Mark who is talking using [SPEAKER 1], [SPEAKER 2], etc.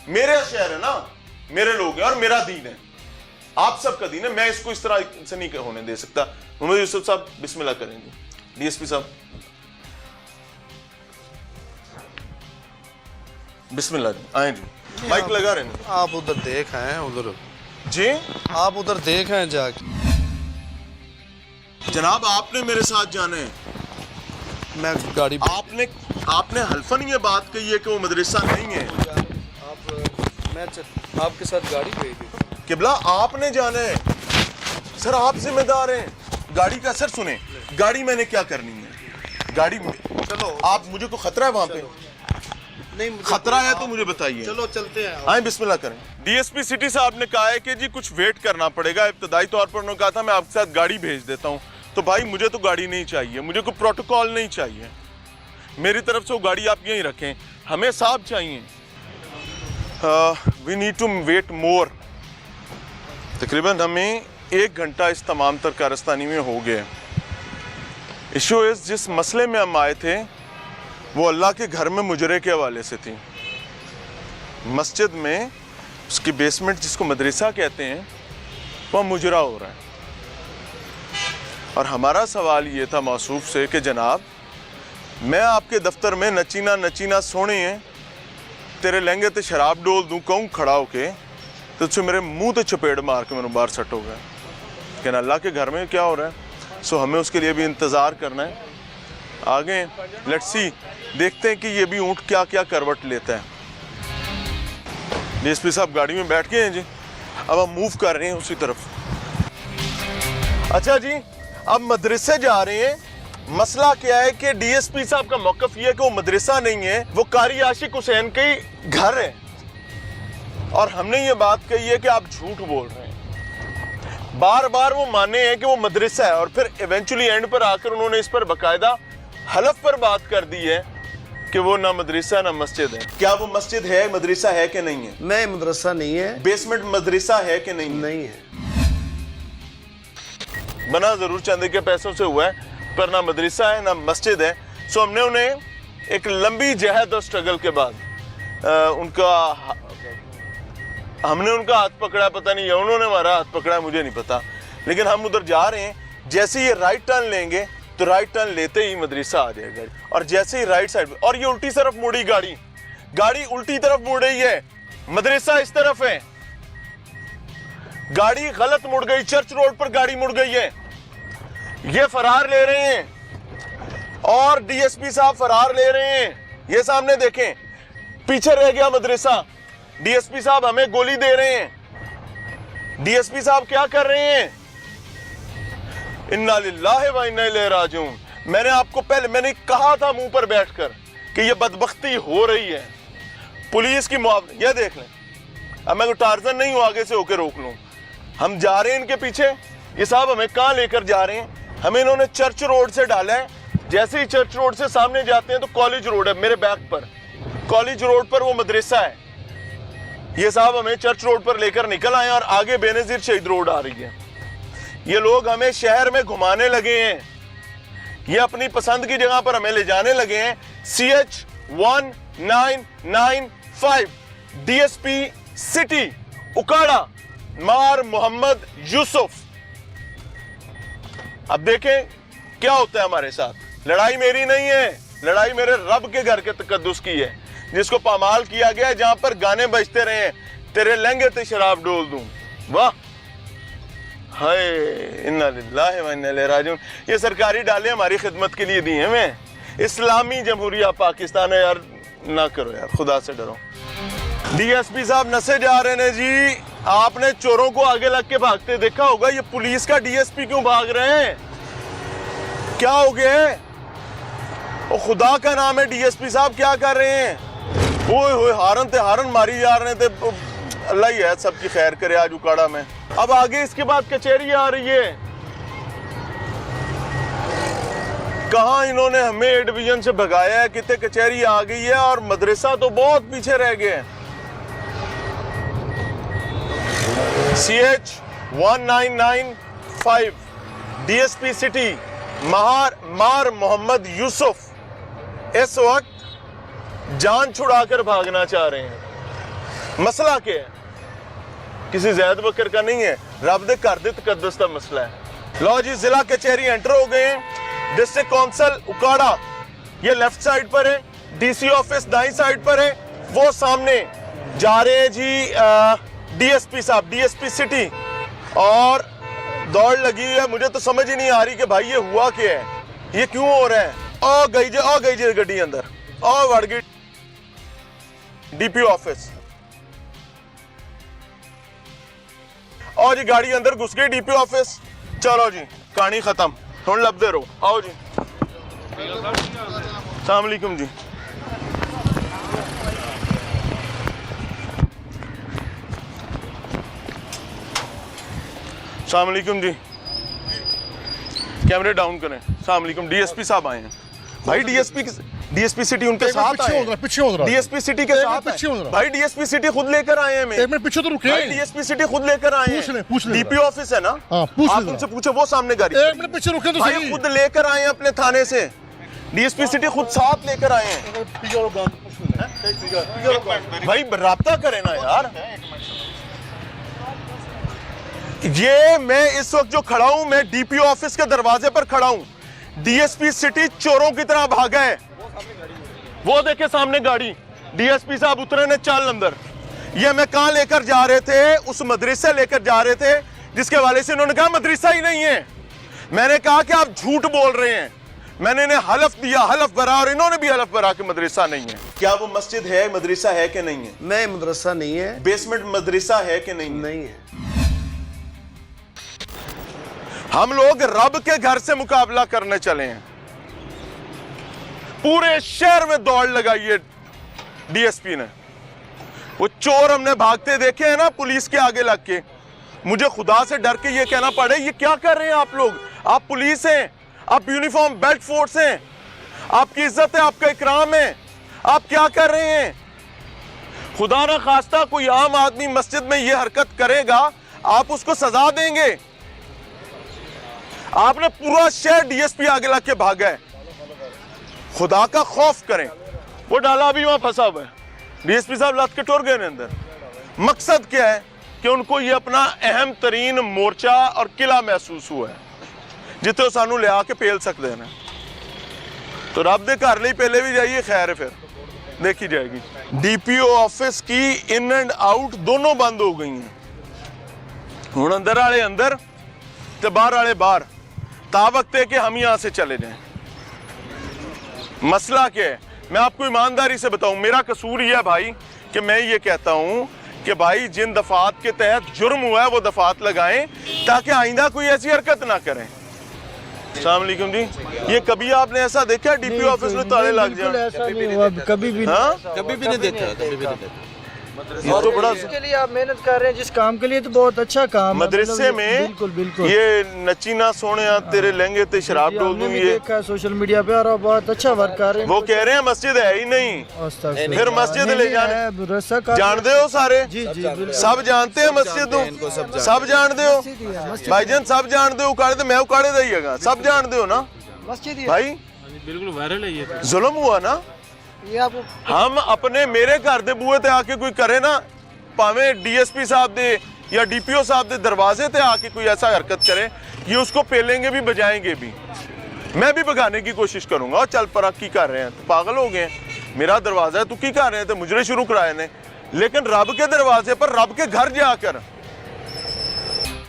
[SPEAKER 1] मेरा शहर है ना, मेरे लोग हैं और मेरा दीन है, आप सबका दीन है। मैं इसको इस तरह से नहीं होने दे सकता। मोहम्मद यूसुफ साहब बिस्मिल्लाह करेंगे। डीएसपी साहब बिस्मिल्लाह जी, आए जी, माइक लगा रहे हैं।
[SPEAKER 2] आप उधर देख आए हैं, उधर
[SPEAKER 1] जी
[SPEAKER 2] आप उधर देख आए जाके।
[SPEAKER 1] जनाब आपने मेरे साथ जाना है,
[SPEAKER 2] मैं गाड़ी
[SPEAKER 1] आपने हल्फन ये बात कही है कि वो मदरसा नहीं है।
[SPEAKER 2] मैं आपके साथ गाड़ी भेज दी।
[SPEAKER 1] किबला आपने जाना है सर, आप जिम्मेदार हैं। गाड़ी का सर सुने, गाड़ी मैंने क्या करनी है, गाड़ी
[SPEAKER 2] चलो
[SPEAKER 1] आप, मुझे को खतरा है वहां पे?
[SPEAKER 2] नहीं,
[SPEAKER 1] खतरा है तो मुझे बताइए।
[SPEAKER 2] चलो चलते हैं।
[SPEAKER 1] आए बिस्मिल्लाह करें। डीएसपी सिटी साहब ने कहा है कि जी कुछ वेट करना पड़ेगा। इब्तदाई तौर पर उन्होंने कहा था मैं आपके साथ गाड़ी भेज देता हूँ। तो भाई मुझे तो गाड़ी नहीं चाहिए, मुझे कोई प्रोटोकॉल नहीं चाहिए, मेरी तरफ से वो गाड़ी आप यहीं रखें, हमें साहब चाहिए। वी नीड टू वेट मोर। तकरीबन हमें 1 घंटा इस तमाम तर कारस्तानी में हो गया। इशू इस जिस मसले में हम आए थे वो अल्लाह के घर में मुजरे के हवाले से थी। मस्जिद में उसकी बेसमेंट जिसको मदरसा कहते हैं वह मुजरा हो रहा है। और हमारा सवाल ये था मौसूफ से कि जनाब मैं आपके दफ्तर में नचीना नचीना सोने हैं, तेरे लहंगे ते शराब डोल दूं कहूँ खड़ा होके तो तुझसे मेरे मुंह ते चपेड़ मार के मैंने बाहर सट हो गया। लेकिन अल्लाह के घर में क्या हो रहा है, सो हमें उसके लिए भी इंतज़ार करना है। आगे लेट्स सी, देखते हैं कि ये भी ऊँट क्या क्या करवट लेता है। डीएसपी साहब गाड़ी में बैठ गए हैं जी, अब हम मूव कर रहे हैं उसी तरफ। अच्छा जी, अब मदरसे जा रहे हैं। मसला क्या है कि डीएसपी साहब का मौकफ ये है कि वो मदरसा नहीं है, वो कारी आशिक हुसैन के घर है। और हमने ये बात कही है कि आप झूठ बोल रहे हैं। बार बार वो माने हैं कि वो मदरसा है और फिर इवेंचुअली एंड पर आकर उन्होंने इस पर बाकायदा हलफ पर बात कर दी है कि वो ना मदरसा ना मस्जिद है। क्या वो मस्जिद है, मदरसा है कि नहीं है?
[SPEAKER 2] नहीं, मदरसा नहीं है।
[SPEAKER 1] बेसमेंट मदरसा है कि नहीं?
[SPEAKER 2] नहीं है।
[SPEAKER 1] बना जरूर चांदी के पैसों से हुआ है पर ना मदरसा है ना मस्जिद है। सो हमने उन्हें एक लंबी जहद और स्ट्रगल के बाद हमने उनका हाथ पकड़ा, पता नहीं या उन्होंने हमारा हाथ पकड़ा, मुझे नहीं पता, लेकिन हम उधर जा रहे हैं। जैसे ये राइट टर्न लेंगे तो राइट टर्न लेते ही मदरसा आ जाएगा और जैसे ही राइट साइड और ये उल्टी तरफ मुड़ी गाड़ी उल्टी तरफ मुड़ रही है, मदरसा इस तरफ है, गाड़ी गलत मुड़ गई, चर्च रोड पर गाड़ी मुड़ गई है। ये फरार ले रहे हैं और डीएसपी साहब फरार ले रहे हैं। ये सामने देखें, पीछे रह गया मदरसा। डीएसपी साहब हमें गोली दे रहे हैं। डीएसपी साहब क्या कर रहे हैं? इन्ना लिल्लाहि व इन्ना इलैहि राजिऊन। मैंने आपको मैंने कहा था मुंह पर बैठकर कि ये बदबख्ती हो रही है, पुलिस की मुआवजा। ये देख लें, अब मैं तो टार्जन नहीं हूं आगे से होकर रोक लूं। हम जा रहे हैं इनके पीछे। ये साहब हमें कहां लेकर जा रहे हैं? हमें इन्होंने चर्च रोड से डाला है। जैसे ही चर्च रोड से सामने जाते हैं तो कॉलेज रोड है मेरे बैक पर, कॉलेज रोड पर वो मदरसा है। ये साहब हमें चर्च रोड पर लेकर निकल आए और आगे बेनजीर शहीद रोड आ रही है। ये लोग हमें शहर में घुमाने लगे हैं, ये अपनी पसंद की जगह पर हमें ले जाने लगे हैं। CH 1995 डीएसपी सिटी उकाड़ा मार मोहम्मद यूसुफ। अब देखें क्या होता है हमारे साथ। लड़ाई मेरी नहीं है, लड़ाई मेरे रब के घर के तकद्दुस की है, जिसको पामाल किया गया है, जहां पर गाने बजते रहे, तेरे लहंगे ते शराब डोल दूं। वाह, हाय, इन्ना लिल्लाहि व इन्ना इलैहि राजिऊन। ये सरकारी डाले हमारी खिदमत के लिए दी हैं। मैं इस्लामी जमहूरिया पाकिस्तान है यार, ना करो यार, खुदा से डरो। डीएसपी साहब नशे जा रहे हैं जी। आपने चोरों को आगे लग के भागते देखा होगा। ये पुलिस का डीएसपी क्यों भाग रहे हैं? क्या हो गया है? ओ खुदा का नाम है, डीएसपी साहब क्या कर रहे हैं? ओए होए, हारन ते हारन मारी जा रहे थे। अल्लाह ही है सबकी खैर करे आज उकाड़ा में। अब आगे इसके बाद कचहरी आ रही है। कहां इन्होंने हमें ए डिवीजन से भगाया है, कितने कचहरी आ गई है और मदरसा तो बहुत पीछे रह गए। CH 1995 डीएसपी सिटी मार मोहम्मद यूसुफ इस वक्त जान छुड़ाकर भागना चाह रहे हैं। मसला क्या है? किसी जैद बकर का नहीं है, रब दे घर दे तकद्दुस का मसला है। लो जी, जिला कचहरी एंटर हो गए हैं। डिस्ट्रिक्ट काउंसिल उकाड़ा ये लेफ्ट साइड पर है, डीसी ऑफिस दाई साइड पर है, वो सामने जा रहे हैं जी डीएसपी साहब, डीएसपी सिटी। और दौड़ लगी हुई है, मुझे तो समझ ही नहीं आ रही कि भाई ये हुआ क्या है, ये क्यों हो रहा है। ओ गई जे गड्डी अंदर, ओ वड़ गई डीपी ऑफिस। आओ जी, गाड़ी अंदर घुस गई डीपी ऑफिस। चलो जी, कहानी खत्म, हुण लभदे रहो। आओ जी, अस्सलाम वालेकुम जी। अस्सलाम वालेकुम जी, कैमरे डाउन करें। अस्सलाम वालेकुम, डीएसपी साहब आए हैं भाई। डीएसपी सिटी उनके साथ आए हैं।
[SPEAKER 3] पीछे हो रहा
[SPEAKER 1] डीएसपी सिटी के साथ
[SPEAKER 3] पीछे हो रहा।
[SPEAKER 1] भाई डीएसपी सिटी खुद लेकर आए हैं।
[SPEAKER 3] एक मिनट पीछे तो रुके।
[SPEAKER 1] भाई डीएसपी सिटी खुद लेकर आए हैं।
[SPEAKER 3] पूछ ले
[SPEAKER 1] डीपी ऑफिस है ना,
[SPEAKER 3] हाँ, पूछ ले
[SPEAKER 1] आप
[SPEAKER 3] जरा।
[SPEAKER 1] उनसे पूछो, वो सामने गाड़ी।
[SPEAKER 3] एक मिनट पीछे रुके तो
[SPEAKER 1] भाई
[SPEAKER 3] सही।
[SPEAKER 1] खुद लेकर आए हैं अपने थाने से, डीएसपी सिटी खुद साथ लेकर आए हैं। भाई राब्ता करें ना यार। ये मैं इस वक्त जो खड़ा हूं, मैं डीपी ऑफिस के दरवाजे पर खड़ा हूं। डीएसपी सिटी चोरों की तरह भागा है। वो देखे सामने गाड़ी, डीएसपी साहब उतरे ने, चल अंदर। ये मैं कहां लेकर जा रहे थे, उस मदरसे लेकर जा रहे थे जिसके वाले से इन्होंने कहा मदरसा ही नहीं है। मैंने कहा कि आप झूठ बोल रहे हैं। मैंने इन्हें हलफ दिया, हलफ भरा, और इन्होंने भी हलफ भरा कि मदरसा नहीं है। क्या वो मस्जिद है, मदरसा है कि नहीं है?
[SPEAKER 2] नहीं, मदरसा नहीं है।
[SPEAKER 1] बेसमेंट मदरसा है कि नहीं है?
[SPEAKER 2] नहीं है।
[SPEAKER 1] हम लोग रब के घर से मुकाबला करने चले हैं। पूरे शहर में दौड़ लगाई है डीएसपी ने। वो चोर हमने भागते देखे हैं ना पुलिस के आगे लग के। मुझे खुदा से डर के ये कहना पड़े, ये क्या कर रहे हैं आप लोग? आप पुलिस हैं, आप यूनिफॉर्म बेल्ट फोर्स हैं, आपकी इज्जत है, आपका इकराम है, आप क्या कर रहे हैं? खुदा ना खास्ता कोई आम आदमी मस्जिद में ये हरकत करेगा, आप उसको सजा देंगे। आपने पूरा शहर डीएसपी आगे लग के भागा है। खुदा का खौफ करें। वो डाला अभी वहां फंसा हुआ है, डीएसपी साहब लत के टोर गए अंदर। मकसद क्या है कि उनको ये अपना अहम तरीन मोर्चा और किला महसूस हुआ है जिथे सानू लिया के पेल सकते हैं। तो रब दे घर लिए पहले भी जाइए, खैर है, फिर देखी जाएगी। डीपीओ ऑफिस की इन एंड आउट दोनों बंद हो गई हैं। हुण अंदर वाले अंदर ते बाहर वाले बाहर, ता वक्त है कि हम यहां से चले जाएं। मसला क्या है, मैं आपको ईमानदारी से बताऊं, मेरा कसूर यह है भाई कि मैं ये कहता हूं कि भाई जिन दफात के तहत जुर्म हुआ है वो दफात लगाएं ताकि आइंदा कोई ऐसी हरकत ना करें। अस्सलाम वालेकुम जी, ये कभी आपने ऐसा देखा डीपी ऑफिस में ताले लग जाए?
[SPEAKER 4] कभी भी
[SPEAKER 1] हाँ,
[SPEAKER 2] कभी भी नहीं देता, कभी भी नहीं देता।
[SPEAKER 1] ये तो बड़ा
[SPEAKER 4] इसके लिए आप मेहनत कर रहे हैं, जिस काम के लिए तो बहुत अच्छा काम है।
[SPEAKER 1] मदरसे
[SPEAKER 4] मतलब
[SPEAKER 1] में
[SPEAKER 4] बिल्कुल बिल्कुल
[SPEAKER 1] ये नचीना सोने तेरे लहंगे ते शराब डोल दूं,
[SPEAKER 4] हमने भी
[SPEAKER 1] ये
[SPEAKER 4] देखा है सोशल मीडिया पे, और बहुत अच्छा वर्क कर रहे हैं।
[SPEAKER 1] वो कह रहे हैं मस्जिद है ही नहीं, फिर मस्जिद ले जाने जानते हो सारे?
[SPEAKER 4] जी जी बिल्कुल।
[SPEAKER 1] सब जानते हैं मस्जिद नूं, सब जानते हो भाईजान, सब जानते हो। उकाड़े तो मैं उकाड़े दईएगा, सब जानते हो ना
[SPEAKER 4] मस्जिद
[SPEAKER 1] भाई?
[SPEAKER 5] बिल्कुल वायरल है ये।
[SPEAKER 1] जुल्म हुआ ना।
[SPEAKER 4] ये आपको
[SPEAKER 1] हम अपने मेरे घर दे बूहे ते आके कोई करे ना, भावें डीएसपी साहब दे या डीपीओ साहब दे दरवाजे ते आके कोई ऐसा हरकत करे, ये उसको पेलेंगे भी, बजाएंगे भी। मैं भी भगाने की कोशिश करूंगा। और चल पर की कर रहे हैं, तो पागल हो गए, मेरा दरवाजा है, तू की कर रहे हैं, तो मुजरे शुरू कराए ने। लेकिन रब के दरवाजे पर, रब के घर जाकर